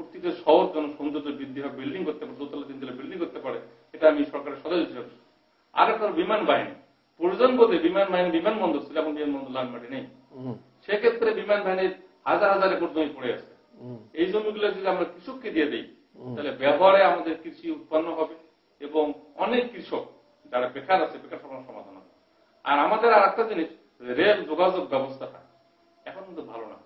প্রতিটা শহর যেন সৌন্দর্য বৃদ্ধি হয়, বিল্ডিং করতে পারে, দোতলা তিনতলা বিল্ডিং করতে পারে, এটা আমি সরকারের সদস্য হিসেবে। আর একটা বিমান বাহিনী, প্রয়োজন বোধে বিমান বাহিনী বিমানবন্দর ছিল, এখন বিমানবন্দর লালমাটি নেই, সেক্ষেত্রে বিমান বাহিনীর হাজার হাজার একর জমি পড়ে আছে। এই জমিগুলো যদি আমরা কৃষককে দিয়ে দিই, তাহলে ব্যবহারে আমাদের কৃষি উৎপন্ন হবে এবং অনেক কৃষক যারা বেকার আছে বেকার সমাধান হবে। আর আমাদের আর একটা জিনিস, রেল যোগাযোগ ব্যবস্থাটা এখন কিন্তু ভালো না।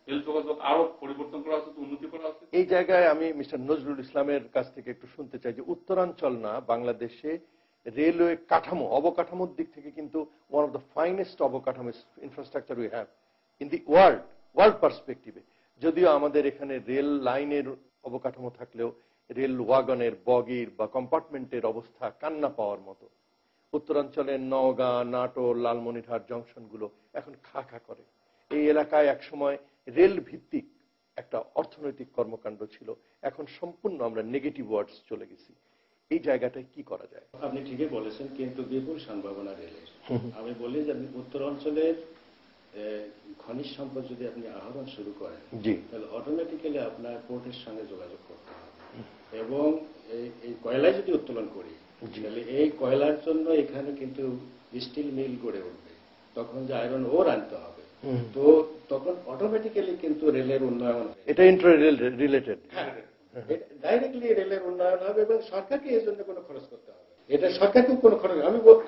রেল যোগাযোগ আরো পরিবর্তন করা হচ্ছে, উন্নতি করা হচ্ছে। এই জায়গায় আমি মিস্টার নজরুল ইসলামের কাছ থেকে একটু শুনতে চাই যে উত্তরাঞ্চল না বাংলাদেশে রেলওয়ে কাঠামো, অবকাঠামোর দিক থেকে কিন্তু ওয়ান অফ দ্য ফাইনেস্ট অবকাঠামো infrastructure we have in the world পার্সপেক্টিভে। যদিও আমাদের এখানে রেল লাইনের অবকাঠামো থাকলেও রেল ওয়াগনের, বগির বা কম্পার্টমেন্টের অবস্থা কান্না পাওয়ার মতো। উত্তরাঞ্চলের নওগাঁ, নাটোর, লালমনিরহাট জংশনগুলো এখন খা খা করে। এই এলাকায় একসময় রেল ভিত্তিক একটা অর্থনৈতিক কর্মকাণ্ড ছিল, এখন সম্পূর্ণ আমরা নেগেটিভ ওয়ার্ডস চলে গেছি। এই জায়গাটায় কি করা যায়? আপনি ঠিকই বলেছেন, কিন্তু বিপুল সম্ভাবনা রেলের। আমি বলি যে উত্তরাঞ্চলের খনিজ সম্পদ যদি আপনি আহরণ শুরু করেন, তাহলে অটোমেটিক্যালি আপনার পোর্টের সঙ্গে যোগাযোগ করতে হবে। এবং এই কয়লায় যদি উত্তোলন করি, তাহলে এই কয়লার জন্য এখানে কিন্তু স্টিল মিল গড়ে উঠবে, তখন যে আয়রন ওর আনতে হবে, তো তখন অটোমেটিক্যালি কিন্তু রেলের উন্নয়ন, এটা ইন্টার রিলেটেড, ডাইরেক্টলি রেলের উন্নয়ন হবে এবং সরকারকে এর জন্য কোনো খরচ করতে হবে, এটা সরকারকে কোনো খরচ।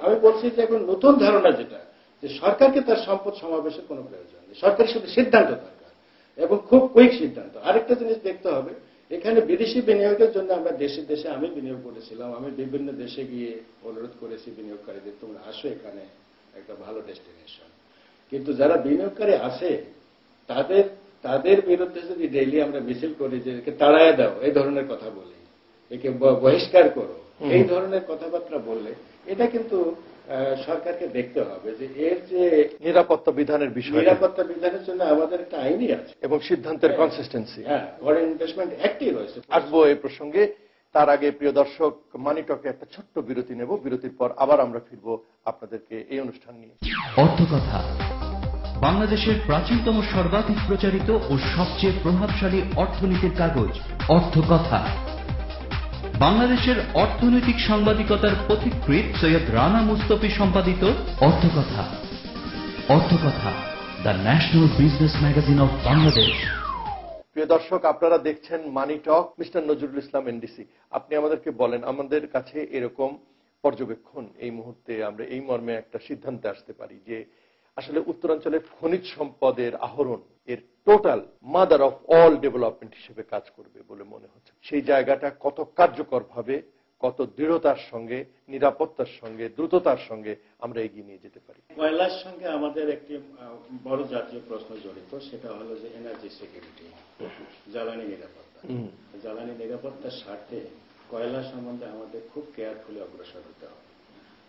আমি বলছি যে এখন নতুন ধারণা যেটা, যে সরকারকে তার সম্পদ সমাবেশের কোনো প্রয়োজন নেই, সরকারের সাথে সিদ্ধান্ত দরকার এবং খুব কুইক সিদ্ধান্ত। আরেকটা জিনিস দেখতে হবে, এখানে বিদেশি বিনিয়োগের জন্য আমরা দেশে দেশে আমি বিনিয়োগ করেছিলাম, আমি বিভিন্ন দেশে গিয়ে অনুরোধ করেছি বিনিয়োগকারীদের, তোমরা আসো, এখানে একটা ভালো ডেস্টিনেশন। কিন্তু যারা বিনিয়োগকারী আসে তাদের বিরুদ্ধে যদি ডেইলি আমরা মিছিল করি যে একে তাড়ায় দাও, এই ধরনের কথা বলি, একে বহিষ্কার করো, এই ধরনের কথাবার্তা বললে এটা কিন্তু সরকারকে দেখতে হবে যে এর যে নিরাপত্তা বিধানের বিষয়, নিরাপত্তা বিধানের জন্য আমাদের একটা আইনই আছে এবং সিদ্ধান্তের কনসিস্টেন্সি, ফরেন ইনভেস্টমেন্ট অ্যাক্টই রয়েছে। আসবো এই প্রসঙ্গে। তার আগে প্রিয় দর্শক, মানিটকে একটা ছোট্ট বিরতি নেব, বিরতির পর আবার আমরা ফিরবো আপনাদেরকে এই অনুষ্ঠান নিয়ে। অর্থকথা, বাংলাদেশের প্রাচীনতম, সর্বাধিক প্রচারিত ও সবচেয়ে প্রভাবশালী অর্থনীতির কাগজ অর্থকথা। বাংলাদেশের অর্থনৈতিক সাংবাদিকতার পথিকৃৎ সৈয়দ রানা মুস্তফি সম্পাদিত Arthakatha. Arthakatha, the national business magazine of Bangladesh. প্রিয় দর্শক, আপনারা দেখছেন money talk, mister Nazrul Islam NDC. আপনি আমাদেরকে বলেন, আমাদের কাছে এরকম পর্যবেক্ষণ এই মুহূর্তে আমরা এই মর্মে একটা সিদ্ধান্তে আসতে পারি যে আসলে উত্তরাঞ্চলের খনিজ সম্পদের আহরণ এর total mother of all development হিসেবে কাজ করবে বলে মনে হচ্ছে। সেই জায়গাটা কত কার্যকরভাবে, কত দৃঢ়তার সঙ্গে, নিরাপত্তার সঙ্গে, দ্রুততার সঙ্গে আমরা এগিয়ে নিয়ে যেতে পারি। কয়লার সঙ্গে আমাদের একটি বড় জাতীয় প্রশ্ন জড়িত, সেটা হলো যে এনার্জি সিকিউরিটি, জ্বালানি নিরাপত্তা। জ্বালানি নিরাপত্তার স্বার্থে কয়লা সম্বন্ধে আমাদের খুব কেয়ারফুলি অগ্রসর হতে হবে।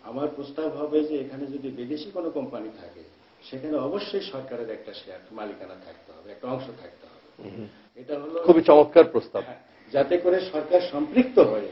আমার প্রস্তাব হবে যে এখানে যদি বিদেশি কোনো কোম্পানি থাকে, সেখানে অবশ্যই সরকারের একটা শেয়ার মালিকানা থাকতে হবে, একটা অংশ থাকতে হবে। এটা হলো খুবই চমৎকার প্রস্তাব, যাতে করে সরকার সম্পৃক্ত হয়ে